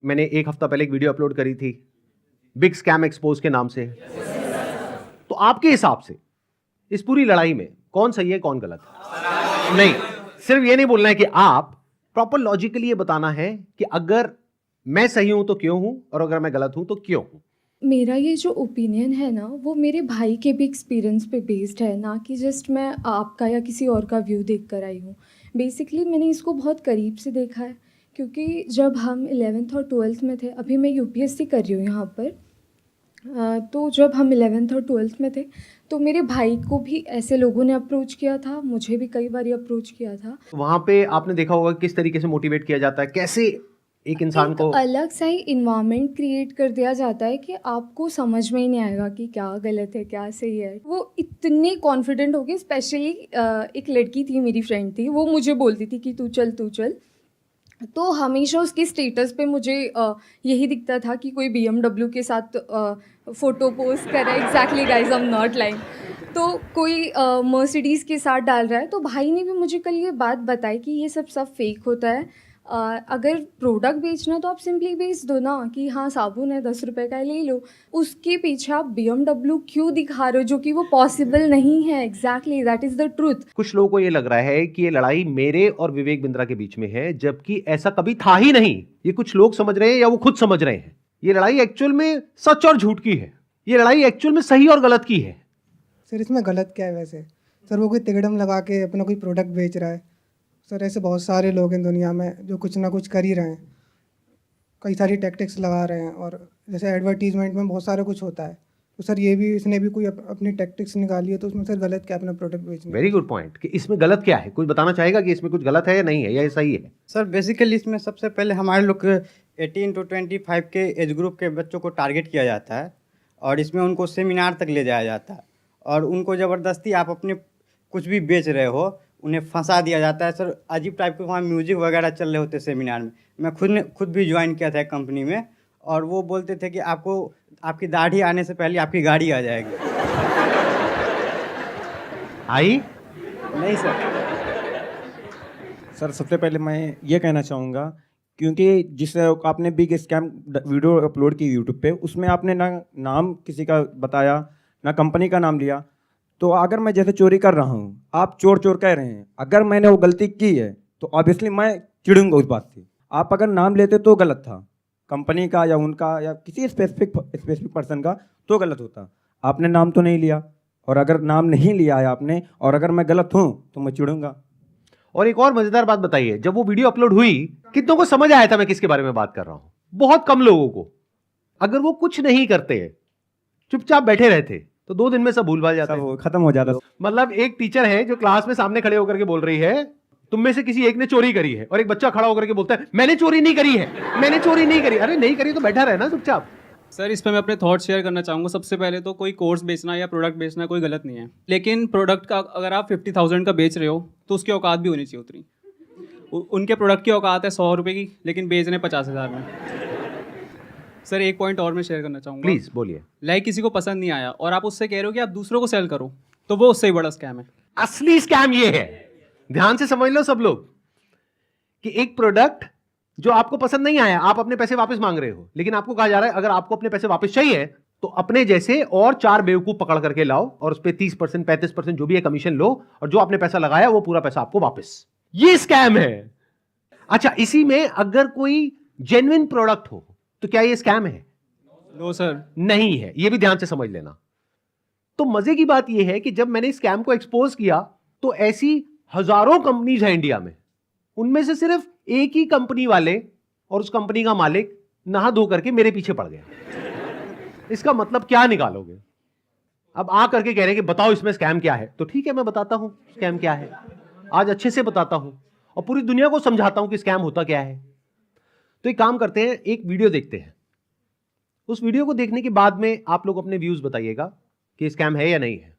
मैंने एक हफ्ता पहले एक वीडियो अपलोड करी थी बिग स्कैम एक्सपोज के नाम से। तो आपके हिसाब से इस पूरी लड़ाई में कौन सही है कौन गलत है? नहीं, सिर्फ ये नहीं बोलना है कि आप प्रॉपर लॉजिकली ये बताना है कि अगर मैं सही हूं तो क्यों हूं और अगर मैं गलत हूं तो क्यों हूं। मेरा ये जो ओपिनियन है ना, वो मेरे भाई के भी एक्सपीरियंस पे बेस्ड है, ना कि जस्ट मैं आपका या किसी और का व्यू देख कर आई हूँ। बेसिकली मैंने इसको बहुत करीब से देखा है, क्योंकि जब हम 11th और 12th में थे, अभी मैं यूपीएससी कर रही हूँ यहाँ पर, तो जब हम 11th और 12th में थे, तो मेरे भाई को भी ऐसे लोगों ने अप्रोच किया था, मुझे भी कई बार अप्रोच किया था। वहां पे आपने देखा होगा किस तरीके से मोटिवेट किया जाता है, कैसे एक इंसान एक को अलग सा ही इन्वायरमेंट क्रिएट कर दिया जाता है कि आपको समझ में ही नहीं आएगा कि क्या गलत है क्या सही है। वो इतने कॉन्फिडेंट हो गए, स्पेशली एक लड़की थी, मेरी फ्रेंड थी, वो मुझे बोलती थी कि तू चल तू चल। तो हमेशा उसके स्टेटस पे मुझे यही दिखता था कि कोई BMW के साथ फ़ोटो पोस्ट कर रहा है। Exactly guys, I am not lying. तो कोई मर्सिडीज़ के साथ डाल रहा है। तो भाई ने भी मुझे कल ये बात बताई कि ये सब फेक होता है। अगर प्रोडक्ट बेचना तो आप सिंपली बेच दो ना, कि हाँ साबुन है 10 रुपए का, ले लो। उसके पीछे आप BMW क्यों दिखा रहे हो, जो कि वो पॉसिबल नहीं है। Exactly, that is the truth. कुछ लोगों को ये लग रहा है कि ये लड़ाई मेरे और विवेक बिंद्रा के बीच में है, जबकि ऐसा कभी था ही नहीं। ये कुछ लोग समझ रहे हैं या वो खुद समझ रहे हैं। ये लड़ाई एक्चुअल में सच और झूठ की है। ये लड़ाई एक्चुअल में सही और गलत की है। सर इसमें गलत क्या है वैसे? सर वो कोई तिकड़म लगा के अपना कोई प्रोडक्ट बेच रहा है। सर ऐसे बहुत सारे लोग हैं दुनिया में जो कुछ ना कुछ कर ही रहे हैं, कई सारी टैक्टिक्स लगा रहे हैं। और जैसे एडवर्टीजमेंट में बहुत सारा कुछ होता है, तो सर ये भी इसने भी कोई अपनी टैक्टिक्स निकाली है, तो उसमें सर गलत क्या है अपना प्रोडक्ट बेचने वेरी गुड पॉइंट कि इसमें गलत क्या है। कोई बताना चाहेगा कि इसमें कुछ गलत है या नहीं है या ये सही है? सर बेसिकली इसमें सबसे पहले हमारे लोग 18 to 25 के एज ग्रुप के बच्चों को टारगेट किया जाता है और इसमें उनको सेमिनार तक ले जाया जाता है और उनको ज़बरदस्ती आप अपने कुछ भी बेच रहे हो उन्हें फंसा दिया जाता है। सर अजीब टाइप के वहाँ म्यूजिक वगैरह चल रहे होते सेमिनार में। मैं खुद भी ज्वाइन किया था कंपनी में और वो बोलते थे कि आपको आपकी दाढ़ी आने से पहले आपकी गाड़ी आ जाएगी। आई नहीं सर। सर सबसे पहले मैं ये कहना चाहूँगा, क्योंकि जिस आपने बिग स्कैम वीडियो अपलोड की यूट्यूब पे, उसमें आपने ना नाम किसी का बताया ना कंपनी का नाम लिया। तो अगर मैं जैसे चोरी कर रहा हूँ, आप चोर चोर कह रहे हैं, अगर मैंने वो गलती की है तो ऑब्वियसली मैं चिढ़ूंगा उस बात से। आप अगर नाम लेते तो गलत था, कंपनी का या उनका या किसी स्पेसिफिक पर्सन का, तो गलत होता। आपने नाम तो नहीं लिया, और अगर नाम नहीं लिया है आपने और अगर मैं गलत हूँ तो मैं चिढ़ूंगा। और एक और मजेदार बात बताइए, जब वो वीडियो अपलोड हुई कितनों को समझ आया था मैं किसके बारे में बात कर रहा हूं? बहुत कम लोगों को। अगर वो कुछ नहीं करते, चुपचाप बैठे रहते, तो 2 दिन में सब भूल भाल जाता सब खत्म हो जाता। मतलब एक टीचर है जो क्लास में सामने खड़े होकर के बोल रही है तुम में से किसी एक ने चोरी करी है, और एक बच्चा खड़ा होकर के बोलता है मैंने चोरी नहीं करी है, मैंने चोरी नहीं करी। अरे नहीं करी तो बैठा रहे ना चुपचाप। सर इस पर मैं अपने थॉट शेयर करना चाहूँगा। सबसे पहले तो कोई कोर्स बेचना या प्रोडक्ट बेचना कोई गलत नहीं है, लेकिन प्रोडक्ट का अगर आप 50,000 का बेच रहे हो तो उसकी औकात भी होनी चाहिए उतनी। उनके प्रोडक्ट की औकात है 100 रुपये की, लेकिन बेच रहे हैं 50,000 में। सर एक पॉइंट और मैं शेयर करना चाहूँगा। प्लीज बोलिए। लाइक किसी को पसंद नहीं आया और आप उससे कह रहे हो कि आप दूसरों को सेल करो, तो वो उससे ही बड़ा स्कैम है। असली स्कैम ये है, ध्यान से समझ लो सब लोग, कि एक प्रोडक्ट जो आपको पसंद नहीं आया, आप अपने पैसे वापस मांग रहे हो, लेकिन आपको कहा जा रहा है अगर आपको अपने पैसे वापस चाहिए तो अपने जैसे और 4 बेवकूफ पकड़ करके लाओ और उस पर 30% 35% जो भी है कमीशन लो, और जो आपने पैसा लगाया वो पूरा पैसा आपको वापस। ये स्कैम है। अच्छा, इसी में अगर कोई जेन्युइन प्रोडक्ट हो तो क्या ये स्कैम है? नो सर, नहीं है। ये भी ध्यान से समझ लेना। तो मजे की बात यह है कि जब मैंने स्कैम को एक्सपोज किया तो ऐसी हजारों कंपनीज हैं इंडिया में, उनमें से सिर्फ एक ही कंपनी वाले और उस कंपनी का मालिक नहा धो करके मेरे पीछे पड़ गया। इसका मतलब क्या निकालोगे? अब आ करके कह रहे हैं कि बताओ इसमें स्कैम क्या है, तो ठीक है मैं बताता हूं स्कैम क्या है। आज अच्छे से बताता हूं और पूरी दुनिया को समझाता हूं कि स्कैम होता क्या है। तो एक काम करते हैं, एक वीडियो देखते हैं। उस वीडियो को देखने के बाद में आप लोग अपने व्यूज बताइएगा कि स्कैम है या नहीं है।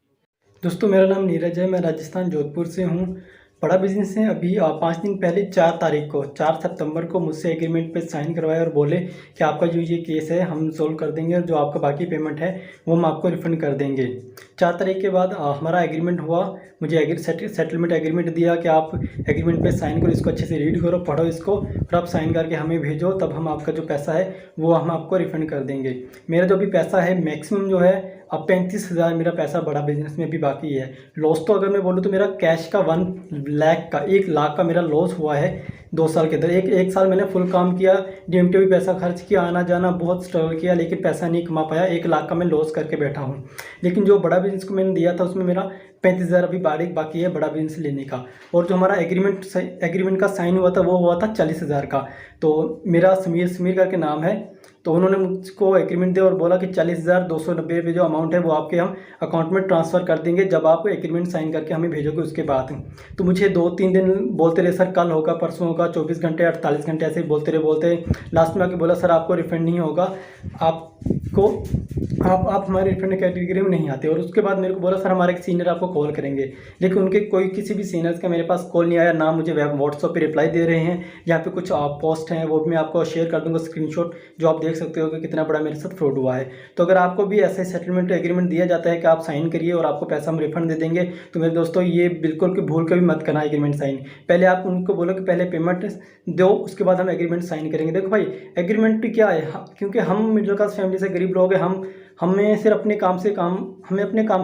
दोस्तों मेरा नाम नीरज है, मैं राजस्थान जोधपुर से हूँ। बड़ा बिजनेस है। अभी 5 दिन पहले 4 तारीख को 4 सितंबर को मुझसे एग्रीमेंट पे साइन करवाए और बोले कि आपका जो ये केस है हम सोल्व कर देंगे और जो आपका बाकी पेमेंट है वो हम आपको रिफ़ंड कर देंगे। 4 तारीख के बाद हमारा एग्रीमेंट हुआ। मुझे सेटलमेंट एग्रीमेंट दिया कि आप एग्रीमेंट पे साइन करो, इसको अच्छे से रीड करो, पढ़ो इसको, फिर आप साइन करके हमें भेजो, तब हम आपका जो पैसा है वो हम आपको रिफ़ंड कर देंगे। मेरा जो भी पैसा है मैक्सिमम जो है अब 35,000 मेरा पैसा बड़ा बिजनेस में भी बाकी है। लॉस तो अगर मैं बोलूँ तो मेरा कैश का 1 लाख का मेरा लॉस हुआ है 2 साल के अंदर। एक साल मैंने फुल काम किया, DMT भी पैसा खर्च किया, आना जाना बहुत स्ट्रगल किया, लेकिन पैसा नहीं कमा पाया। 1 लाख का मैं लॉस करके बैठा हूँ। लेकिन जो बड़ा बिजनेस को मैंने दिया था उसमें मेरा 35,000 अभी बाकी है बड़ा बिजनेस लेने का। और जो हमारा एग्रीमेंट का साइन हुआ था वो हुआ था 40,000 का। तो मेरा समीर करके नाम है, तो उन्होंने मुझको एग्रीमेंट दिया और बोला कि 40,290 रुपये जो अमाउंट है वो आपके हम अकाउंट में ट्रांसफ़र कर देंगे जब आप एग्रीमेंट साइन करके हमें भेजोगे उसके बाद। तो मुझे 2-3 दिन बोलते रहे, सर कल होगा, परसों होगा, 24 घंटे 48 घंटे ऐसे ही बोलते लास्ट में आके बोला सर आपको रिफंड नहीं होगा, आप हमारे रिफंड कैटेगरी में नहीं आते। और उसके बाद मेरे को बोला सर हमारे एक सीनियर आपको कॉल करेंगे, लेकिन उनके किसी भी सीनियर्स का मेरे पास कॉल नहीं आया, ना मुझे व्हाट्सएप पे रिप्लाई दे रहे हैं। यहाँ पे कुछ पोस्ट हैं वो भी मैं आपको शेयर कर दूंगा स्क्रीनशॉट, जो आप देख सकते हो कि कितना बड़ा मेरे साथ फ्रॉड हुआ है। तो अगर आपको भी ऐसे सेटलमेंट एग्रीमेंट दिया जाता है कि आप साइन करिए और आपको पैसा हम रिफंड दे देंगे, तो मेरे दोस्तों ये बिल्कुल भी भूल कर भी मत करना एग्रीमेंट साइन। पहले आप उनको बोलो कि पहले पेमेंट दो, उसके बाद हम एग्रीमेंट साइन करेंगे। देखो भाई एग्रीमेंट क्या है, क्योंकि हम मिडिल क्लास फैमिली से गरीब लोग हैं, हमें सिर्फ अपने काम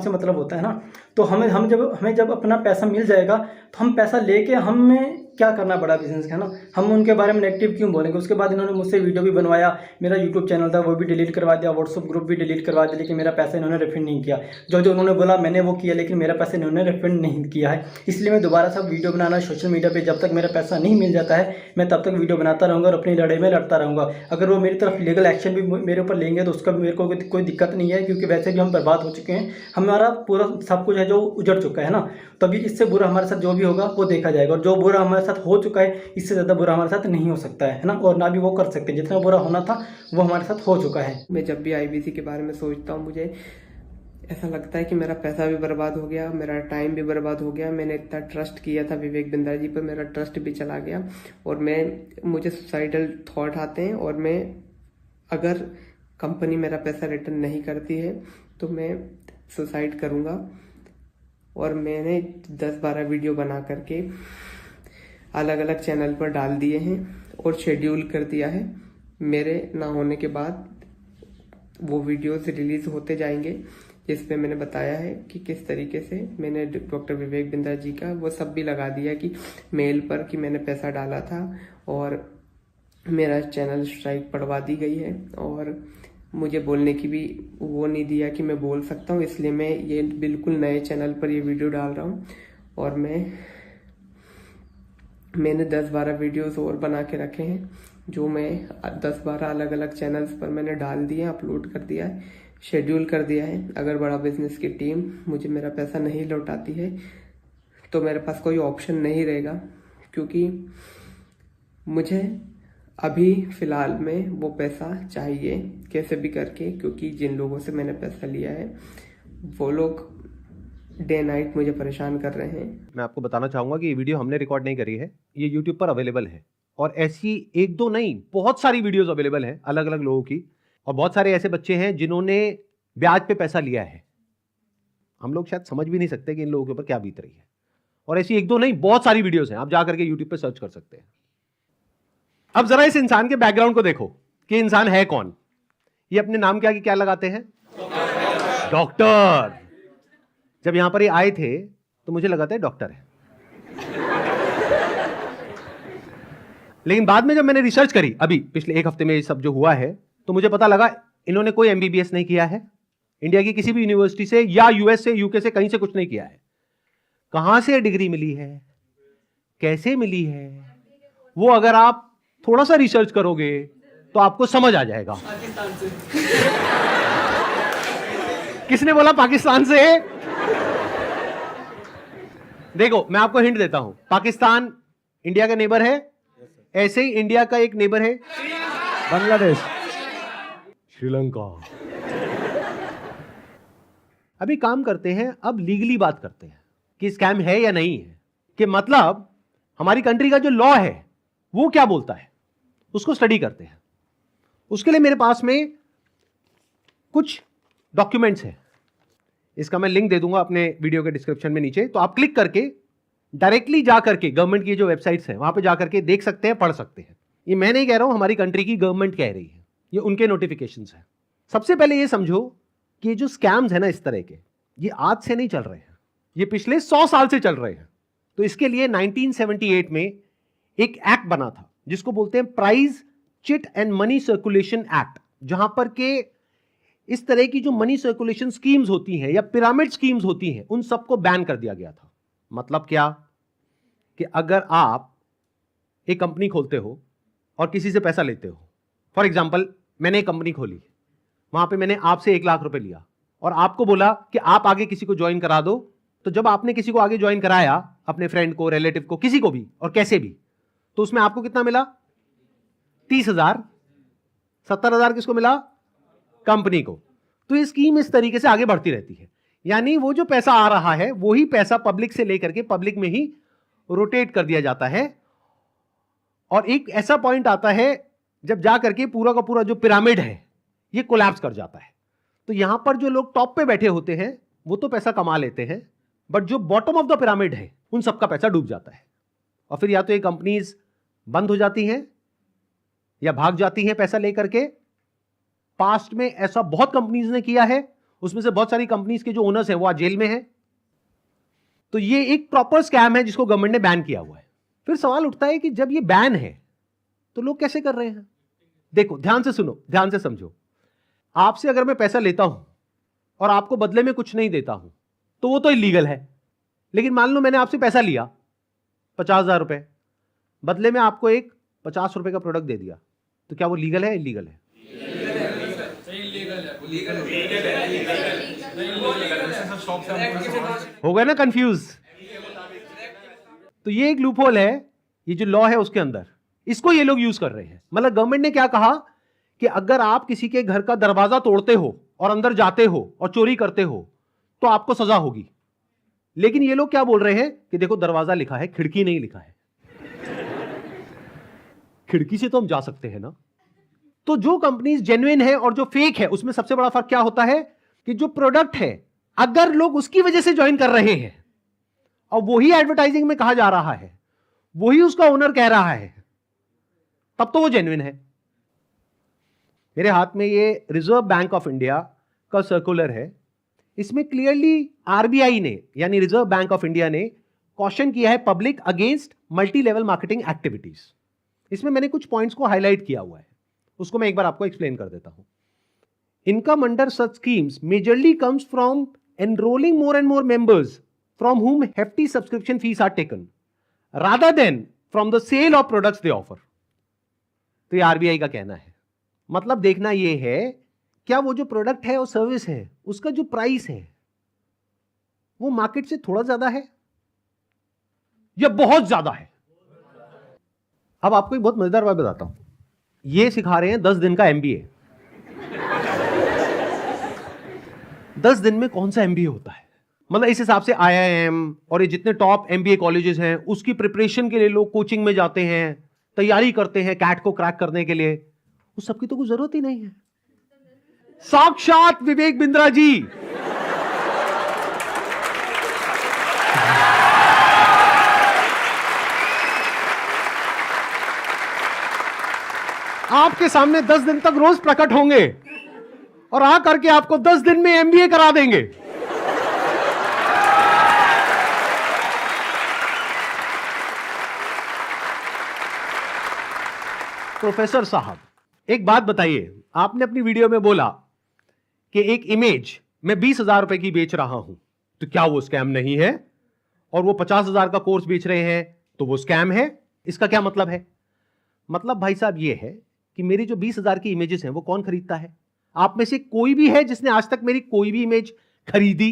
से मतलब होता है ना। तो हमें जब अपना पैसा मिल जाएगा तो हम पैसा लेके हमें क्या करना बड़ा बिजनेस है ना, हम उनके बारे में नेगेटिव क्यों बोलेंगे। उसके बाद इन्होंने मुझसे वीडियो भी बनवाया, मेरा यूट्यूब चैनल था वो भी डिलीट करवा दिया, व्हाट्सअप ग्रुप भी डिलीट करवा दिया, लेकिन मेरा पैसा इन्होंने रिफंड नहीं किया। जो उन्होंने बोला मैंने वो किया, लेकिन मेरा पैसा इन्होंने रिफंड नहीं किया है। इसलिए मैं दोबारा सब वीडियो बनाना सोशल मीडिया पर जब तक मेरा पैसा नहीं मिल जाता है मैं तब तक वीडियो बनाता रहूँगा और अपनी लड़ाई में लड़ता रहूँगा। अगर वो मेरी तरफ लीगल एक्शन भी मेरे ऊपर लेंगे तो उसका मेरे को कोई दिक्कत नहीं है, क्योंकि वैसे भी हम बर्बाद हो चुके हैं, हमारा पूरा सब कुछ है जो उजड़ चुका है ना। तभी इससे बुरा हमारे साथ जो भी होगा वो देखा जाएगा, और जो बुरा हमारे साथ हो चुका है इससे ज़्यादा बुरा हमारे साथ नहीं हो सकता है ना, और ना भी वो कर सकते। जितना बुरा होना था वो हमारे साथ हो चुका है। मैं जब भी IBC के बारे में सोचता हूँ मुझे ऐसा लगता है कि मेरा पैसा भी बर्बाद हो गया, मेरा टाइम भी बर्बाद हो गया। मैंने इतना ट्रस्ट किया था विवेक बिंद्रा जी पर, मेरा ट्रस्ट भी चला गया और मुझे सुसाइडल थॉट आते हैं। और मैं अगर कंपनी मेरा पैसा रिटर्न नहीं करती है तो मैं सुसाइड करूँगा। और मैंने 10-12 वीडियो बना करके अलग अलग चैनल पर डाल दिए हैं और शेड्यूल कर दिया है। मेरे ना होने के बाद वो वीडियोस रिलीज होते जाएंगे जिसमें मैंने बताया है कि किस तरीके से मैंने डॉक्टर विवेक बिंद्रा जी का वो सब भी लगा दिया कि मेल पर कि मैंने पैसा डाला था, और मेरा चैनल स्ट्राइक पड़वा दी गई है। और मुझे बोलने की भी वो नहीं दिया कि मैं बोल सकता हूँ, इसलिए मैं ये बिल्कुल नए चैनल पर ये वीडियो डाल रहा हूँ। और मैंने 10-12 वीडियोस और बना के रखे हैं जो मैं 10-12 अलग अलग चैनल्स पर मैंने डाल दिए, अपलोड कर दिया है, शेड्यूल कर दिया है। अगर बड़ा बिजनेस की टीम मुझे मेरा पैसा नहीं लौटाती है तो मेरे पास कोई ऑप्शन नहीं रहेगा, क्योंकि मुझे अभी फ़िलहाल में वो पैसा चाहिए कैसे भी करके, क्योंकि जिन लोगों से मैंने पैसा लिया है वो लोग डे नाइट मुझे परेशान कर रहे हैं। मैं आपको बताना चाहूँगा कि ये वीडियो हमने रिकॉर्ड नहीं करी है, ये यूट्यूब पर अवेलेबल है, और ऐसी 1-2 नहीं बहुत सारी वीडियोस अवेलेबल हैं अलग अलग लोगों की। और बहुत सारे ऐसे बच्चे हैं जिन्होंने ब्याज पे पैसा लिया है, हम लोग शायद समझ भी नहीं सकते कि इन लोगों के ऊपर क्या बीत रही है। और ऐसी 1-2 नहीं बहुत सारी वीडियोस हैं, आप जा करके यूट्यूब पे सर्च कर सकते हैं। अब जरा इस इंसान के बैकग्राउंड को देखो कि इंसान है कौन। ये अपने नाम के आगे क्या लगाते हैं? डॉक्टर। जब यहां पर ये आए थे तो मुझे लगा था डॉक्टर है, लेकिन बाद में जब मैंने रिसर्च करी अभी पिछले 1 हफ्ते में ये सब जो हुआ है, तो मुझे पता लगा इन्होंने कोई MBBS नहीं किया है इंडिया की किसी भी यूनिवर्सिटी से, या US से, UK से, कहीं से कुछ नहीं किया है। कहां से डिग्री मिली है, कैसे मिली है, वो अगर आप थोड़ा सा रिसर्च करोगे तो आपको समझ आ जाएगा। पाकिस्तान से। किसने बोला पाकिस्तान से? देखो मैं आपको हिंट देता हूं, पाकिस्तान इंडिया का नेबर है, ऐसे ही इंडिया का एक नेबर है बांग्लादेश, श्रीलंका। अभी काम करते हैं, अब लीगली बात करते हैं कि स्कैम है या नहीं है। कि मतलब हमारी कंट्री का जो लॉ है वो क्या बोलता है, उसको स्टडी करते हैं। उसके लिए मेरे पास में कुछ डॉक्यूमेंट्स हैं, इसका मैं लिंक दे दूंगा अपने वीडियो के डिस्क्रिप्शन में नीचे, तो आप क्लिक करके डायरेक्टली जा करके गवर्नमेंट की जो वेबसाइट्स हैं वहां पे जा करके देख सकते हैं, पढ़ सकते हैं। ये मैं नहीं कह रहा हूं, हमारी कंट्री की गवर्नमेंट कह रही है, ये उनके नोटिफिकेशंस हैं। सबसे पहले ये समझो कि ये जो स्कैम्स है ना इस तरह के, ये आज से नहीं चल रहे हैं, ये पिछले 100 साल से चल रहे हैं। तो इसके लिए 1978 में एक एक्ट बना था जिसको बोलते हैं prize chit and money circulation act, जहां पर के इस तरह की जो मनी सर्कुलेशन स्कीम्स होती हैं या पिरामिड स्कीम्स होती हैं उन सबको बैन कर दिया गया था। मतलब क्या कि अगर आप एक कंपनी खोलते हो और किसी से पैसा लेते हो, फॉर एग्जांपल मैंने एक कंपनी खोली, वहां पे मैंने आपसे 1 लाख रुपए लिया और आपको बोला कि आप आगे किसी को ज्वाइन करा दो, तो जब आपने किसी को आगे ज्वाइन कराया, अपने फ्रेंड को, रिलेटिव को, किसी को भी और कैसे भी, तो उसमें आपको कितना मिला? 30,000। 70,000 किसको मिला? कंपनी को। तो ये स्कीम इस तरीके से आगे बढ़ती रहती है, यानी वो जो पैसा आ रहा है वही पैसा पब्लिक से लेकर के पब्लिक में ही रोटेट कर दिया जाता है। और एक ऐसा पॉइंट आता है जब जा करके पूरा का पूरा जो पिरामिड है ये कोलैप्स कर जाता है। तो यहां पर जो लोग टॉप पे बैठे होते हैं वो तो पैसा कमा लेते हैं, बट जो बॉटम ऑफ द पिरामिड है उन सबका पैसा डूब जाता है। और फिर या तो ये कंपनीज बंद हो जाती हैं या भाग जाती हैं पैसा लेकर के। पास्ट में ऐसा बहुत कंपनीज ने किया है, उसमें से बहुत सारी कंपनीज के जो ओनर्स हैं वो आज जेल में हैं। तो ये एक प्रॉपर स्कैम है जिसको गवर्नमेंट ने बैन किया हुआ है। फिर सवाल उठता है कि जब ये बैन है तो लोग कैसे कर रहे हैं? देखो, ध्यान से सुनो, ध्यान से समझो। आपसे अगर मैं पैसा लेता हूं और आपको बदले में कुछ नहीं देता हूं तो वो तो इलीगल है। लेकिन मान लो मैंने आपसे पैसा लिया 50,000 रुपए, बदले में आपको एक 50 रुपए का प्रोडक्ट दे दिया, तो क्या वो लीगल है? इलीगल है? हो गए ना कंफ्यूज? तो ये एक लूपहोल है, ये जो लॉ है उसके अंदर, इसको ये लोग यूज कर रहे हैं। मतलब गवर्नमेंट ने क्या कहा कि अगर आप किसी के घर का दरवाजा तोड़ते हो और अंदर जाते हो और चोरी करते हो तो आपको सजा होगी। लेकिन ये लोग क्या बोल रहे हैं कि देखो दरवाजा लिखा है, खिड़की नहीं लिखा है। खिड़की से तो हम जा सकते हैं ना। तो जो कंपनीज जेन्युइन है और जो फेक है उसमें सबसे बड़ा फर्क क्या होता है कि जो प्रोडक्ट है अगर लोग उसकी वजह से ज्वाइन कर रहे हैं और वही एडवर्टाइजिंग में कहा जा रहा है, वही उसका ओनर कह रहा है, तब तो वो जेन्युइन है। मेरे हाथ में ये रिजर्व बैंक ऑफ इंडिया का सर्कुलर है। इसमें क्लियरली आरबीआई ने यानी रिजर्व बैंक ऑफ इंडिया ने कॉशन किया है public against multi level marketing activities. इसमें मैंने कुछ पॉइंट्स को हाईलाइट किया हुआ है, उसको मैं एक बार आपको एक्सप्लेन कर देता हूं। Income under such schemes majorly comes from enrolling more and more members from whom hefty subscription fees are taken rather than from the sale of products they offer। तो ये आरबीआई का कहना है। मतलब देखना ये है क्या वो जो प्रोडक्ट है और सर्विस है उसका जो प्राइस है वो मार्केट से थोड़ा ज्यादा है या बहुत ज्यादा है। अब आपको एक बहुत मजेदार बात बताता हूं। ये सिखा रहे हैं 10 दिन का एमबीए। 10 दिन में कौन सा एमबीए होता है? मतलब इस हिसाब से आईआईएम और ये जितने टॉप एमबीए कॉलेजेस हैं उसकी प्रिपरेशन के लिए लोग कोचिंग में जाते हैं, तैयारी करते हैं कैट को क्रैक करने के लिए, उस सबकी तो कोई जरूरत ही नहीं है। साक्षात विवेक बिंद्रा जी आपके सामने 10 दिन तक रोज प्रकट होंगे और आ करके आपको 10 दिन में एमबीए करा देंगे। प्रोफेसर साहब एक बात बताइए, आपने अपनी वीडियो में बोला कि एक इमेज मैं 20,000 रुपए की बेच रहा हूं, तो क्या वो स्कैम नहीं है? और वो 50,000 का कोर्स बेच रहे हैं तो वो स्कैम है? इसका क्या मतलब है? मतलब भाई साहब ये है कि मेरी जो 20,000 की इमेजेस हैं वो कौन खरीदता है? आप में से कोई भी है जिसने आज तक मेरी कोई भी इमेज खरीदी?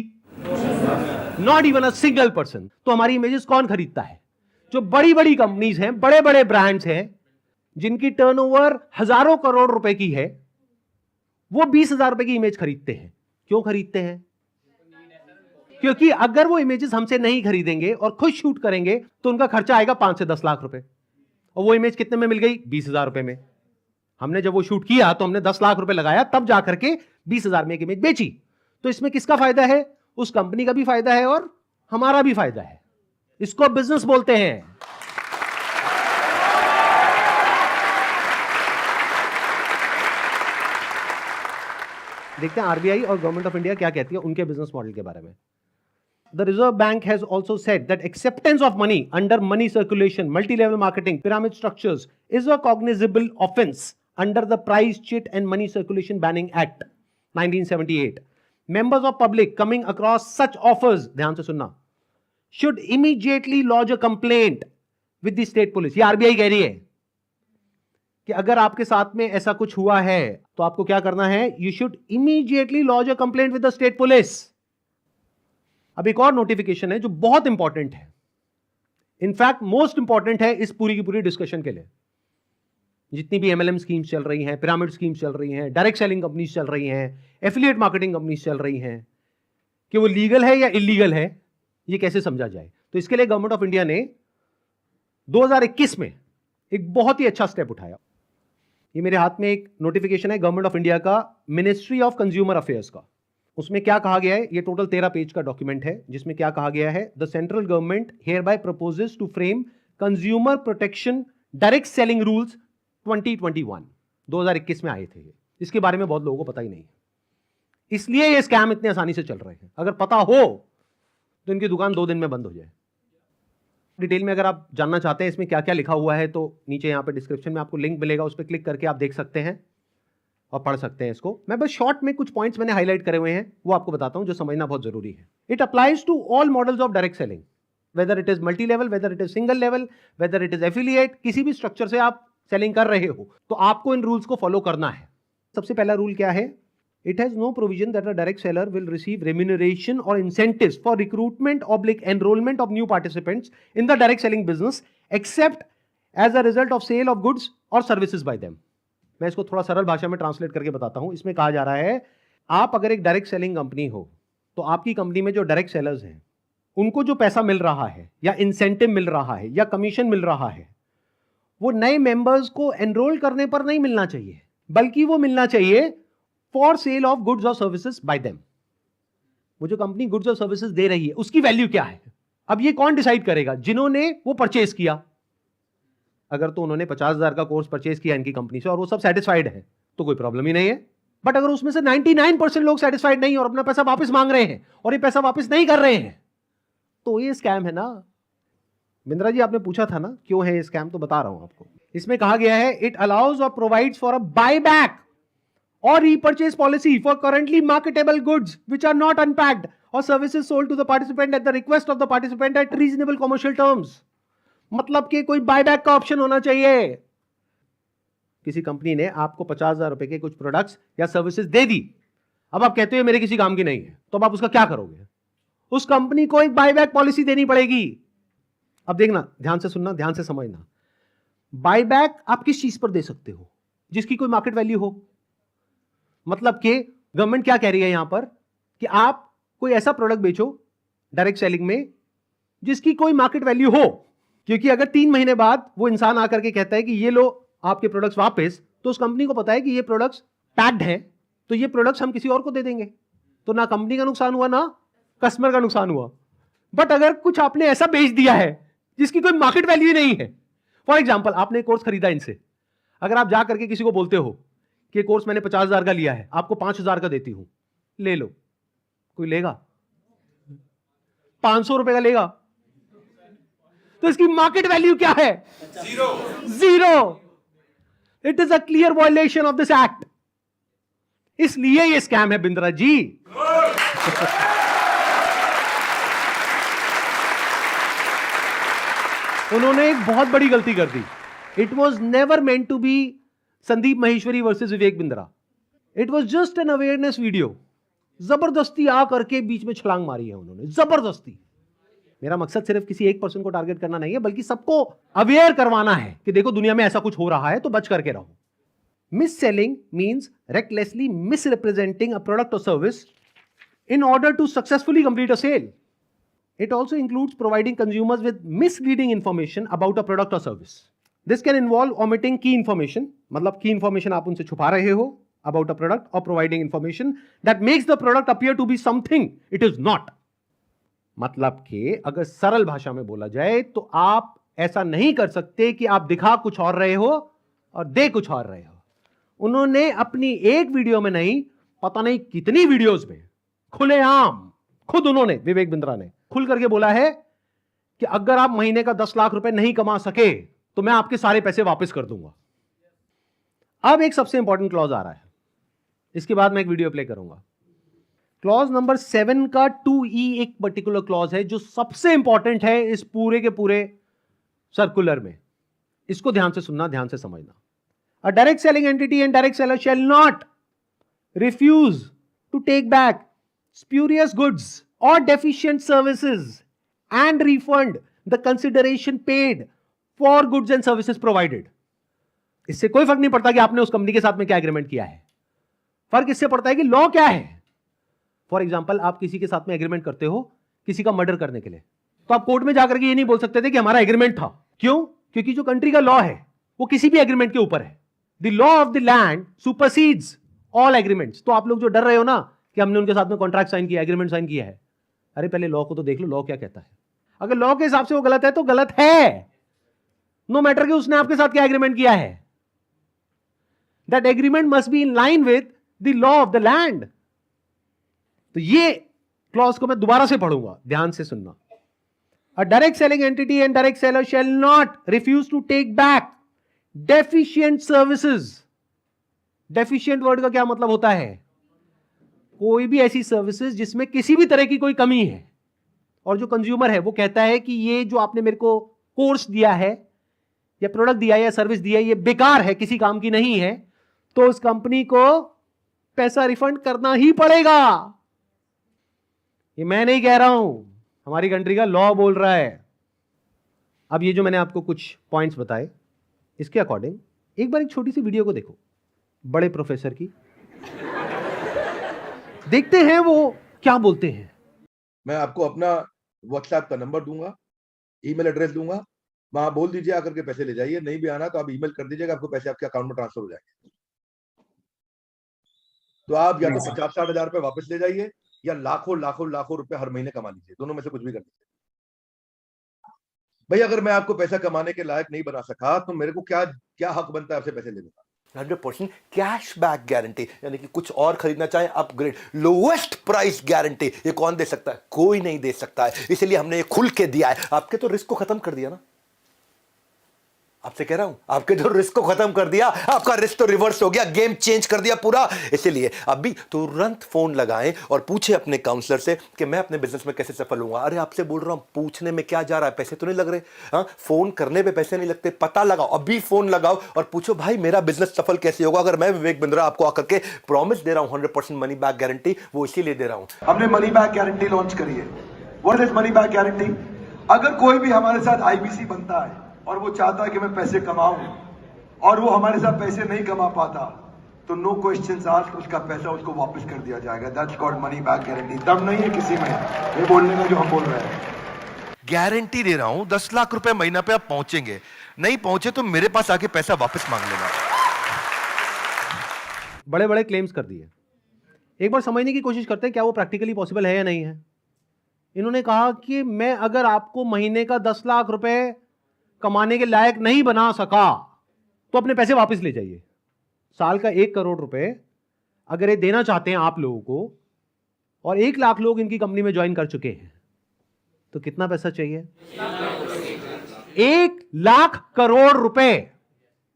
Not even a single person. तो हमारी इमेजेस कौन खरीदता है? जो बड़ी बड़ी कंपनीज हैं, बड़े बड़े ब्रांड्स हैं जिनकी टर्नओवर हजारों करोड़ रुपए की है, वो 20,000 रुपए की इमेज खरीदते हैं। क्यों खरीदते हैं? क्योंकि अगर वो इमेजेस हमसे नहीं खरीदेंगे और खुद शूट करेंगे तो उनका खर्चा आएगा 5 से 10 लाख रुपए, और वो इमेज कितने में मिल गई? 20,000 रुपए में। हमने जब वो शूट किया तो हमने 10 लाख रुपए लगाया, तब जाकर के 20,000 में एक इमेज बेची। तो इसमें किसका फायदा है? उस कंपनी का भी फायदा है और हमारा भी फायदा है। इसको बिजनेस बोलते हैं। देखते हैं आरबीआई और गवर्नमेंट ऑफ इंडिया क्या कहती है उनके बिजनेस मॉडल के बारे में। The Reserve Bank has also said that acceptance of money under money circulation, multi-level marketing, pyramid structures is a cognizable offense under the Price Cheat and Money Circulation Banning Act 1978. Members of public coming across such offers, ध्यान से सुनना, should immediately lodge a complaint with the state police. ये RBI कह रही है कि अगर आपके साथ में ऐसा कुछ हुआ है तो आपको क्या करना है? You should immediately lodge a complaint with the state police. अब एक और नोटिफिकेशन है जो बहुत इंपॉर्टेंट है, इनफैक्ट मोस्ट इंपॉर्टेंट है इस पूरी की पूरी डिस्कशन के लिए। जितनी भी एमएलएम स्कीम्स चल रही हैं, पिरामिड स्कीम्स चल रही हैं, डायरेक्ट सेलिंग कंपनीज चल रही हैं, एफिलिएट मार्केटिंग कंपनीज चल रही हैं, कि वो लीगल है या इलीगल है, ये कैसे समझा जाए। तो इसके लिए गवर्नमेंट ऑफ इंडिया ने 2021 में एक बहुत ही अच्छा स्टेप उठाया। ये मेरे हाथ में एक नोटिफिकेशन है गवर्नमेंट ऑफ इंडिया का, मिनिस्ट्री ऑफ कंज्यूमर अफेयर्स का। उसमें क्या कहा गया है? ये टोटल 13 पेज का डॉक्यूमेंट है, जिसमें क्या कहा गया है? The central government hereby proposes to frame consumer protection direct selling rules 2021। 2021 में आए थे ये। इसके बारे में बहुत लोगों को पता ही नहीं है, इसलिए ये स्कैम इतने आसानी से चल रहे हैं। अगर पता हो तो इनकी दुकान 2 दिन में बंद हो जाए। डिटेल में अगर आप जानना चाहते हैं इसमें क्या क्या लिखा हुआ है तो नीचे यहाँ पे डिस्क्रिप्शन में आपको लिंक मिलेगा, उस पर क्लिक करके आप देख सकते हैं और पढ़ सकते हैं इसको। मैं बस शॉर्ट में कुछ पॉइंट्स मैंने हाईलाइट करे हुए हैं, वो आपको बताता हूं जो समझना बहुत जरूरी है। It applies to all models of direct selling, whether it is multi level, whether it is single level, whether it is affiliate, किसी भी स्ट्रक्चर से आप सेलिंग कर रहे हो तो आपको इन रूल्स को फॉलो करना है। सबसे पहला रूल क्या है? It has no provision that a direct seller will receive remuneration और incentives for recruitment oblique enrolment of new participants in the direct selling business except as a result of sale of goods और services by them. मैं इसको थोड़ा सरल भाषा में translate करके बताता हूं। इसमें कहा जा रहा है, आप अगर एक डायरेक्ट सेलिंग कंपनी हो तो आपकी कंपनी में जो डायरेक्ट सेलर्स हैं उनको जो पैसा मिल रहा है या इंसेंटिव मिल रहा है या कमीशन मिल रहा है, वो नए मेंबर्स को एनरोल करने पर नहीं मिलना चाहिए, बल्कि वो मिलना चाहिए फॉर सेल ऑफ गुड्स और सर्विसेज बाय देम। वो जो कंपनी गुड्स और सर्विसेज दे रही है उसकी वैल्यू क्या है? अब ये कौन डिसाइड करेगा? जिन्होंने वो परचेज किया। अगर तो उन्होंने 50,000 का कोर्स परचेज किया इनकी कंपनी से और वो सब सेटिस्फाइड है तो कोई प्रॉब्लम ही नहीं है। बट अगर उसमें से 99% लोग सेटिस्फाइड नहीं और अपना पैसा वापस मांग रहे हैं और ये पैसा वापस नहीं कर रहे हैं तो ये स्कैम है ना। बिंद्रा जी आपने पूछा था ना क्यों है ये स्कैम, तो बता रहा हूं आपको। इसमें कहा गया है, इट अलाउज और provides for a buy back or repurchase policy for currently marketable goods which are not unpacked or services sold to the participant at the request of the participant at reasonable commercial terms। मतलब कि कोई buyback का option होना चाहिए। किसी company ने आपको 50,000 रुपए के कुछ प्रोडक्ट्स या सर्विसेज दे दी, अब आप कहते हो मेरे किसी काम की नहीं है, तो अब आप उसका क्या करोगे? उस कंपनी को एक बायबैक पॉलिसी देनी पड़ेगी। अब देखना, ध्यान से सुनना, ध्यान से समझना। बायबैक आप किस चीज पर दे सकते हो? जिसकी कोई मार्केट वैल्यू हो। मतलब कि गवर्नमेंट क्या कह रही है यहां पर कि आप कोई ऐसा प्रोडक्ट बेचो डायरेक्ट सेलिंग में जिसकी कोई मार्केट वैल्यू हो, क्योंकि अगर 3 महीने बाद वो इंसान आकर के कहता है कि ये लो आपके प्रोडक्ट्स वापस, तो उस कंपनी को पता है कि ये प्रोडक्ट्स पैक्ड हैं, तो ये प्रोडक्ट्स हम किसी और को दे देंगे, तो ना कंपनी का नुकसान हुआ ना कस्टमर का नुकसान हुआ। बट अगर कुछ आपने ऐसा बेच दिया है जिसकी कोई मार्केट वैल्यू नहीं है, फॉर एग्जाम्पल आपने कोर्स खरीदा इनसे, अगर आप जा करके किसी को बोलते हो कि कोर्स मैंने 50,000 का लिया है, आपको 5,000 का देती हूं, ले लो, कोई लेगा? 500 रुपए का लेगा? तो इसकी मार्केट वैल्यू क्या है? Zero. It is a clear violation of this act. इसलिए ये स्कैम है बिंद्रा जी। उन्होंने एक बहुत बड़ी गलती कर दी। It was never meant to be Sandeep Maheshwari versus Vivek Bindra. It was just an awareness video. जबरदस्ती आकर के बीच में छलांग मारी है उन्होंने, जबरदस्ती। मेरा मकसद सिर्फ किसी एक पर्सन को टारगेट करना नहीं है, बल्कि सबको अवेयर करवाना है कि देखो दुनिया में ऐसा कुछ हो रहा है, तो बच करके रहो। Miss selling means recklessly misrepresenting a product or service in order to successfully complete a sale. It also includes providing consumers with misleading information about a product or service. This can involve omitting key information, मतलब key information आप उनसे छुपा रहे हो about a product, or providing information that makes the product appear to be something it is not. मतलब कि अगर सरल भाषा में बोला जाए तो आप ऐसा नहीं कर सकते कि आप दिखा कुछ और रहे हो और दे कुछ और रहे हो। उन्होंने अपनी एक वीडियो में नहीं, पता नहीं कितनी वीडियोस में खुलेआम खुद उन्होंने, विवेक बिंद्रा ने खुल करके बोला है कि अगर आप महीने का 10 लाख रुपए नहीं कमा सके तो मैं आपके सारे पैसे वापस कर दूंगा। अब एक सबसे इंपॉर्टेंट क्लॉज आ रहा है, इसके बाद मैं एक वीडियो प्ले करूंगा। क्लॉज नंबर 7 का 2E एक पर्टिकुलर क्लॉज है जो सबसे इंपॉर्टेंट है इस पूरे के पूरे सर्कुलर में। इसको ध्यान से सुनना, ध्यान से समझना। A direct selling entity and direct seller shall not refuse to take back spurious goods or deficient services and refund the consideration paid for goods and services provided. इससे कोई फर्क नहीं पड़ता कि आपने उस कंपनी के साथ में क्या एग्रीमेंट किया है, फर्क इससे पड़ता है कि लॉ क्या है। फॉर एग्जाम्पल, आप किसी के साथ में एग्रीमेंट करते हो किसी का मर्डर करने के लिए, तो आप कोर्ट में जाकर के ये नहीं बोल सकते थे कि हमारा एग्रीमेंट था। क्यों? क्योंकि जो कंट्री का लॉ है वो किसी भी एग्रीमेंट के ऊपर है। The law of the land supersedes all agreements. तो आप लोग जो डर रहे हो ना कि हमने उनके साथ में कॉन्ट्रैक्ट साइन किया, एग्रीमेंट साइन किया है, अरे पहले लॉ को तो देख लो, लॉ क्या कहता है। अगर लॉ के हिसाब से वो गलत है तो गलत है, नो मैटर कि उसने आपके साथ क्या एग्रीमेंट किया है। That agreement must be in line with the law of the land. तो ये क्लॉज को मैं दोबारा से पढ़ूंगा, ध्यान से सुनना। A direct selling entity and direct seller shall not refuse to take back deficient services. Deficient word का क्या मतलब होता है? कोई भी ऐसी सर्विसेज जिसमें किसी भी तरह की कोई कमी है और जो कंज्यूमर है वो कहता है कि ये जो आपने मेरे को कोर्स दिया है या प्रोडक्ट दिया है या सर्विस दिया है ये बेकार है, किसी काम की नहीं है, तो उस कंपनी को पैसा रिफंड करना ही पड़ेगा। ये मैं नहीं कह रहा हूं, हमारी कंट्री का लॉ बोल रहा है। अब ये जो मैंने आपको कुछ पॉइंट्स बताए, इसके अकॉर्डिंग एक बार एक छोटी सी वीडियो को देखो, बड़े प्रोफेसर की, देखते हैं वो क्या बोलते हैं। मैं आपको अपना व्हाट्सएप का नंबर दूंगा, ईमेल एड्रेस दूंगा, वहां बोल दीजिए आकर के पैसे ले जाइए। नहीं भी आना तो आप ईमेल कर दीजिएगा, आपको पैसे आपके अकाउंट में ट्रांसफर हो जाएंगे। तो आप या तो 50-60 हजार रुपए वापस ले जाइए या लाखों लाखों लाखों रुपए हर महीने कमा लीजिए, दोनों में से कुछ भी कर लीजिए। भाई अगर मैं आपको पैसा कमाने के लायक नहीं बना सका तो मेरे को क्या हक बनता है आपसे पैसे लेने का। 100% कैश बैक गारंटी, यानी कि कुछ और खरीदना चाहे अपग्रेड, लोएस्ट प्राइस गारंटी, ये कौन दे सकता है? कोई नहीं दे सकता है, इसलिए हमने ये खुल के दिया है। आपके तो रिस्क को खत्म कर दिया ना, आपसे कह रहा हूं, आपके जो रिस्क को खत्म कर दिया, आपका रिस्क तो रिवर्स हो गया, गेम चेंज कर दिया पूरा। इसीलिए अभी तुरंत फोन लगाएं और पूछे अपने काउंसलर से कि मैं अपने बिजनेस में कैसे सफल होऊंगा। अरे आपसे बोल रहा हूं, पूछने में क्या जा रहा है, पैसे तो नहीं लग रहे। हाँ, फोन करने पे पैसे नहीं लगते, पता लगाओ, अभी फोन लगाओ और पूछो भाई मेरा बिजनेस सफल कैसे होगा। अगर मैं विवेक बिंद्रा आपको आकर के प्रॉमिस दे रहा हूं 100% मनी बैक गारंटी, वो इसीलिए दे रहा हूं। हमने मनी बैक गारंटी लॉन्च करी है। What is money back guarantee? अगर कोई भी हमारे साथ आईबीसी बनता है और वो चाहता है कि मैं पैसे कमाऊं और वो हमारे साथ पैसे नहीं कमा पाता, तो नो क्वेश्चंस आस्क्ड, उसका पैसा उसको वापस कर दिया जाएगा। That's called money back guarantee. दम नहीं है किसी में ये बोलने में जो हम बोल रहे हैं। गारंटी दे रहा हूं, 10 लाख रुपए महीना पे आप पहुंचेंगे, नहीं पहुंचे तो मेरे पास आके पैसा वापस मांग लेना। बड़े बड़े क्लेम्स कर दिए, एक बार समझने की कोशिश करते हैं क्या वो प्रैक्टिकली पॉसिबल है या नहीं है। इन्होंने कहा कि मैं अगर आपको महीने का 10 लाख रुपए कमाने के लायक नहीं बना सका तो अपने पैसे वापस ले जाइए। साल का 1 करोड़ रुपए अगर ये देना चाहते हैं आप लोगों को और 1 लाख लोग इनकी कंपनी में ज्वाइन कर चुके हैं, तो कितना पैसा चाहिए? 1 लाख करोड़ रुपए।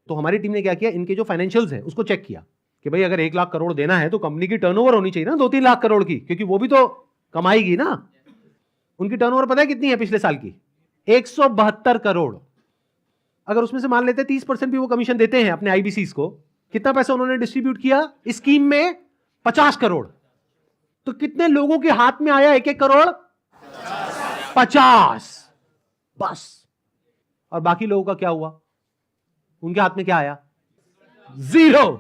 तो हमारी टीम ने क्या किया, इनके जो फाइनेंशियल्स हैं उसको चेक किया कि भाई अगर 1 लाख करोड़ देना है तो कंपनी की टर्नओवर होनी चाहिए ना 2-3 लाख करोड़ की, क्योंकि वो भी तो कमाएगी ना। उनकी टर्नओवर पता है कितनी है पिछले साल की? 172 करोड़। अगर उसमें से मान लेते 30% भी वो कमीशन देते हैं अपने आईबीसीज को, कितना पैसा उन्होंने डिस्ट्रीब्यूट किया इस स्कीम में? 50 करोड़। तो कितने लोगों के हाथ में आया 1-1 करोड़? 50 बस। और बाकी लोगों का क्या हुआ? उनके हाथ में क्या आया? 0।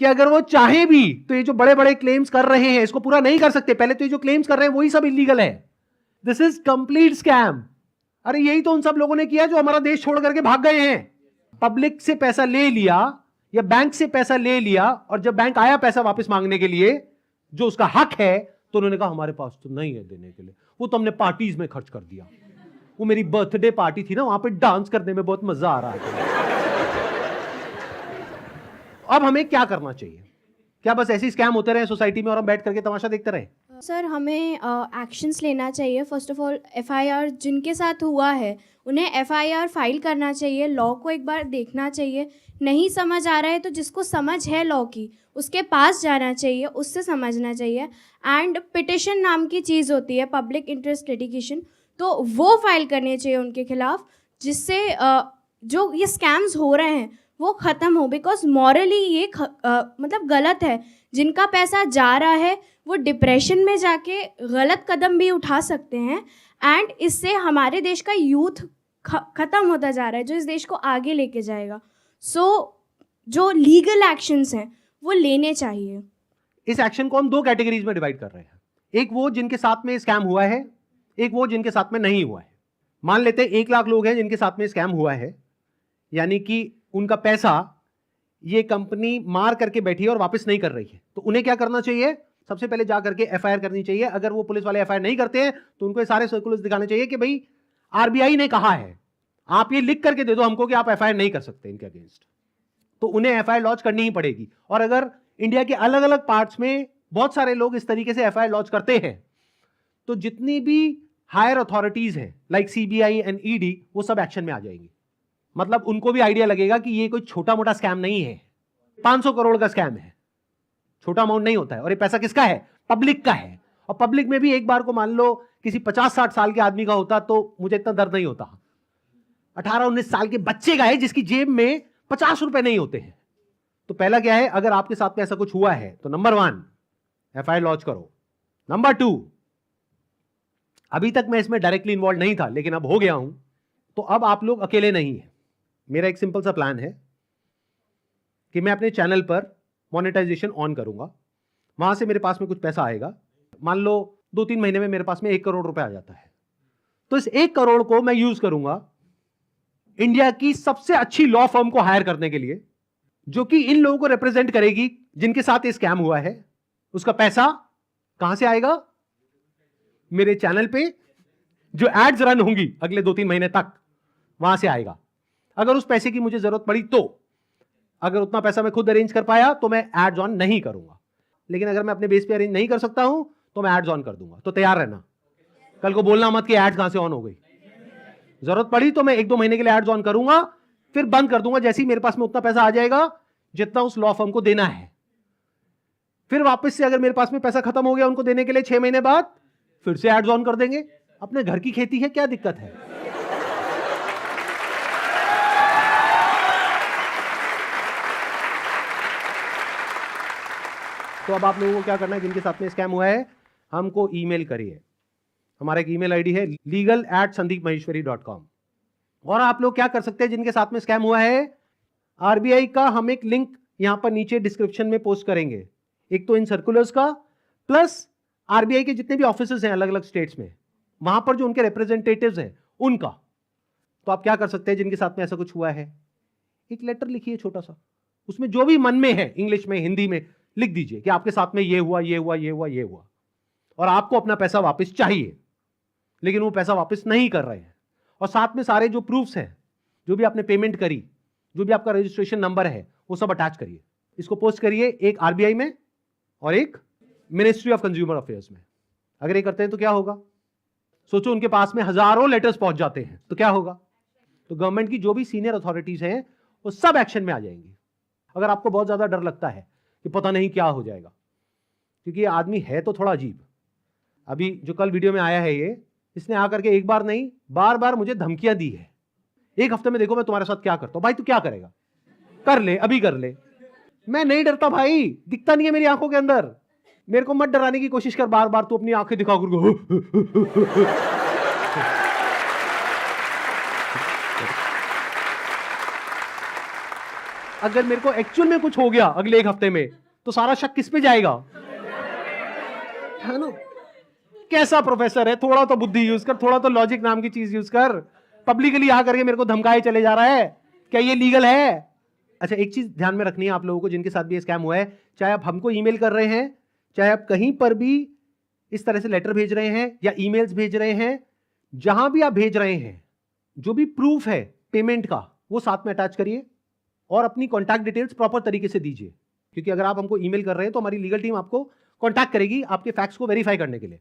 कि अगर वो चाहे भी तो ये जो बड़े बड़े क्लेम्स कर रहे हैं इसको पूरा नहीं कर सकते। पहले तो ये जो क्लेम्स कर रहे हैं वही सब इलीगल है। This is complete scam. अरे यही तो उन सब लोगों ने किया जो हमारा देश छोड़ करके भाग गए हैं। पब्लिक से पैसा ले लिया या बैंक से पैसा ले लिया, और जब बैंक आया पैसा वापस मांगने के लिए जो उसका हक है, तो उन्होंने कहा हमारे पास तो नहीं है देने के लिए, वो तो हमने पार्टीज में खर्च कर दिया। वो मेरी बर्थडे पार्टी थी ना, वहां पे डांस करने में बहुत मजा आ रहा था। अब हमें क्या करना चाहिए? क्या बस ऐसे स्कैम होते रहे सोसाइटी में और हम बैठ करके तमाशा देखते रहे? सर, हमें एक्शंस लेना चाहिए। फर्स्ट ऑफ ऑल एफआईआर जिनके साथ हुआ है उन्हें एफआईआर फाइल करना चाहिए। लॉ को एक बार देखना चाहिए। नहीं समझ आ रहा है तो जिसको समझ है लॉ की उसके पास जाना चाहिए, उससे समझना चाहिए। एंड पिटिशन नाम की चीज़ होती है, पब्लिक इंटरेस्ट लिटिगेशन, तो वो फाइल करनी चाहिए उनके खिलाफ, जिससे जो ये स्कैम्स हो रहे हैं वो ख़त्म हो। बिकॉज मॉरली ये मतलब गलत है। जिनका पैसा जा रहा है वो डिप्रेशन में जाके गलत कदम भी उठा सकते हैं, एंड इससे हमारे देश का यूथ ख़त्म होता जा रहा है जो इस देश को आगे लेके जाएगा। सो जो लीगल एक्शंस हैं वो लेने चाहिए। इस एक्शन को हम दो कैटेगरीज में डिवाइड कर रहे हैं। एक वो जिनके साथ में स्कैम हुआ है, एक वो जिनके साथ में नहीं हुआ है। मान लेते हैं 1 लाख लोग हैं जिनके साथ में स्कैम हुआ है, यानी कि उनका पैसा ये कंपनी मार करके बैठी है और वापस नहीं कर रही है। तो उन्हें क्या करना चाहिए? सबसे पहले जा करके एफआईआर करनी चाहिए। अगर वो पुलिस वाले एफआईआर नहीं करते हैं तो उनको सारे सर्कुलर्स दिखाने चाहिए कि भाई आरबीआई ने कहा है, आप ये लिख करके दे दो हमको कि आप एफआईआर नहीं कर सकते इनके अगेंस्ट। तो उन्हें एफआईआर लॉन्च करनी ही पड़ेगी। और अगर इंडिया के अलग अलग पार्ट्स में बहुत सारे लोग इस तरीके से एफआईआर लॉन्च करते हैं, तो जितनी भी हायर अथॉरिटीज हैं लाइक सीबीआई एंड ईडी, वो सब एक्शन में आ जाएंगी। मतलब उनको भी आइडिया लगेगा कि ये कोई छोटा मोटा स्कैम नहीं है, 500 करोड़ का स्कैम है, छोटा अमाउंट नहीं होता है। और ये पैसा किसका है? पब्लिक का है। और पब्लिक में भी एक बार को मान लो किसी 50-60 साल के आदमी का होता तो मुझे इतना दर्द नहीं होता। 18-19 साल के बच्चे का है जिसकी जेब में 50 रुपए नहीं होते हैं। तो पहला क्या है, अगर आपके साथ में ऐसा कुछ हुआ है तो नंबर 1 एफआईआर लॉन्च करो। नंबर 2, अभी तक मैं इसमें डायरेक्टली इन्वॉल्व नहीं था लेकिन अब हो गया हूं, तो अब आप लोग अकेले नहीं हैं। मेरा एक सिंपल सा प्लान है कि मैं अपने चैनल पर मोनेटाइजेशन ऑन करूंगा। वहां से मेरे पास में कुछ पैसा आएगा। मान लो 2-3 महीने में मेरे पास में 1 करोड़ रुपए आ जाता है। तो इस 1 करोड़ को मैं यूज करूंगा इंडिया की सबसे अच्छी लॉ फर्म को हायर करने के लिए, जो कि इन लोगों को रिप्रेजेंट करेगी जिनके साथ ये स्कैम हुआ है। उसका पैसा कहां से आएगा? मेरे चैनल पे जो एड्स रन होंगी अगले 2-3 महीने तक, वहां से आएगा। अगर उस पैसे की मुझे जरूरत पड़ी तो, अगर उतना पैसा मैं खुद अरेंज कर पाया तो मैं एड्स ऑन नहीं करूंगा। लेकिन अगर मैं अपने बेस पे अरेंज नहीं कर सकता हूं तो मैं एड्स ऑन कर दूंगा। तो तैयार रहना, कल को बोलना मत कि एड्स कहां से ऑन हो गई। जरूरत पड़ी तो मैं 1-2 महीने के लिए एड्स ऑन करूंगा, फिर बंद कर दूंगा जैसे ही मेरे पास में उतना पैसा आ जाएगा जितना उस लॉ फर्म को देना है। फिर वापस से अगर मेरे पास में पैसा खत्म हो गया उनको देने के लिए 6 महीने बाद, फिर से एड्स ऑन कर देंगे। अपने घर की खेती है, क्या दिक्कत है? तो अब आप लोगों को क्या करना है, जिनके साथ में स्कैम हुआ है हमको ईमेल करिए। हमारा एक ईमेल आईडी है legal@sandeepmaheshwari.com। और आप लोग क्या कर सकते हैं जिनके साथ में स्कैम हुआ है, आरबीआई का हम एक लिंक यहां पर नीचे डिस्क्रिप्शन में पोस्ट करेंगे। एक तो इन सर्कुलर्स का, प्लस आरबीआई के जितने भी ऑफिसेज हैं अलग अलग स्टेट्स में, वहां पर जो उनके रिप्रेजेंटेटिव्स हैं उनका। तो आप क्या कर सकते हैं जिनके साथ में ऐसा कुछ हुआ है, एक लेटर लिखिए छोटा सा, उसमें जो भी मन में है इंग्लिश में हिंदी में लिख दीजिए कि आपके साथ में ये हुआ, ये हुआ, ये हुआ, ये हुआ, और आपको अपना पैसा वापस चाहिए, लेकिन वो पैसा वापस नहीं कर रहे हैं। और साथ में सारे जो प्रूफ्स हैं, जो भी आपने पेमेंट करी, जो भी आपका रजिस्ट्रेशन नंबर है, वो सब अटैच करिए। इसको पोस्ट करिए, एक आरबीआई में और एक मिनिस्ट्री ऑफ कंज्यूमर अफेयर्स में। अगर ये करते हैं तो क्या होगा? सोचो उनके पास में हजारों लेटर्स पहुंच जाते हैं तो क्या होगा? तो गवर्नमेंट की जो भी सीनियर अथॉरिटीज हैं वो सब एक्शन में आ जाएंगी। अगर आपको बहुत ज्यादा डर लगता है कि पता नहीं क्या हो जाएगा, क्योंकि ये आदमी है तो थोड़ा अजीब। अभी जो कल वीडियो में आया है ये, इसने आकर के एक बार नहीं बार बार मुझे धमकियां दी है, 1 हफ्ते में देखो मैं तुम्हारे साथ क्या करता हूं। भाई तू क्या करेगा? कर ले, अभी कर ले। मैं नहीं डरता भाई, दिखता नहीं है मेरी आंखों के अंदर। मेरे को मत डराने की कोशिश कर बार बार, तू अपनी आंखें दिखा कर। अगर मेरे को एक्चुअल में कुछ हो गया अगले 1 हफ्ते में, तो सारा शक किस पे जाएगा? है ना? कैसा प्रोफेसर है? थोड़ा तो बुद्धि यूज कर, थोड़ा तो लॉजिक नाम की चीज यूज कर। पब्लिकली आ करके मेरे को धमकाए चले जा रहा है, क्या ये लीगल है? अच्छा, एक चीज ध्यान में रखनी है आप लोगों को जिनके साथ भी स्कैम हुआ है, चाहे आप हमको ईमेल कर रहे हैं, चाहे आप कहीं पर भी इस तरह से लेटर भेज रहे हैं या ईमेल्स भेज रहे हैं, जहां भी आप भेज रहे हैं, जो भी प्रूफ है पेमेंट का वो साथ में अटैच करिए और अपनी कॉन्टैक्ट डिटेल्स प्रॉपर तरीके से दीजिए, क्योंकि अगर आप हमको ईमेल कर रहे हैं तो हमारी लीगल टीम आपको कॉन्टैक्ट करेगी आपके फैक्ट्स को वेरीफाई करने के लिए।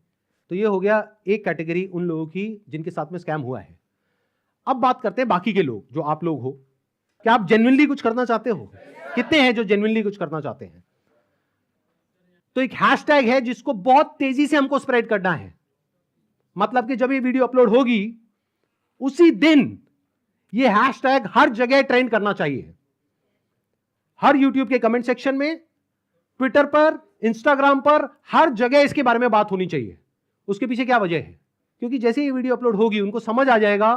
तो ये हो गया एक कैटेगरी उन लोगों की जिनके साथ में स्कैम हुआ है। अब बात करते हैं बाकी के लोग, जो आप लोग हो। क्या आप जेन्युइनली कुछ करना चाहते हो? कितने हैं जो जेन्युइनली कुछ करना चाहते हैं? तो एक हैशटैग है जिसको बहुत तेजी से हमको स्प्रेड करना है। मतलब कि जब ये वीडियो अपलोड होगी उसी दिन ये हैशटैग हर जगह ट्रेंड करना चाहिए। हर यूट्यूब के कमेंट सेक्शन में, ट्विटर पर, इंस्टाग्राम पर, हर जगह इसके बारे में बात होनी चाहिए। उसके पीछे क्या वजह है? क्योंकि जैसे ये वीडियो अपलोड होगी उनको समझ आ जाएगा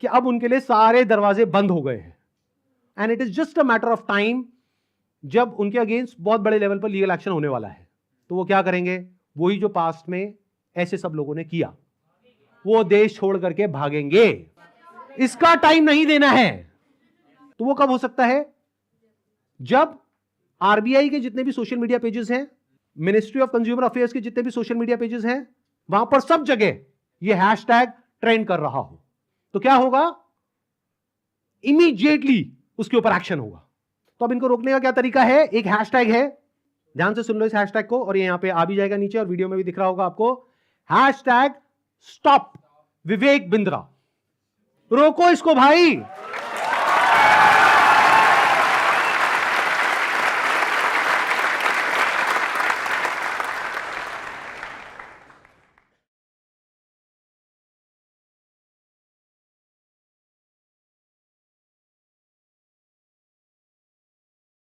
कि अब उनके लिए सारे दरवाजे बंद हो गए हैं, and it is just a matter of time जब उनके अगेंस्ट बहुत बड़े लेवल पर लीगल एक्शन होने वाला है। तो वो क्या करेंगे? वही जो पास्ट में ऐसे सब लोगों ने किया, वो देश छोड़ करके भागेंगे। इसका टाइम नहीं देना है। तो वो कब हो सकता है? जब आरबीआई के जितने भी सोशल मीडिया पेजेस हैं, मिनिस्ट्री ऑफ कंज्यूमर अफेयर्स के जितने भी सोशल मीडिया पेजेस हैं, वहां पर सब जगह ये हैशटैग ट्रेंड कर रहा हो, तो क्या होगा? इमीडिएटली उसके ऊपर एक्शन होगा। तो अब इनको रोकने का क्या तरीका है? एक हैशटैग है, ध्यान से सुन लो इस हैशटैग को, और ये यहां पे आ भी जाएगा नीचे और वीडियो में भी दिख रहा होगा आपको। Hashtag stop Vivek Bindra. रोको इसको भाई।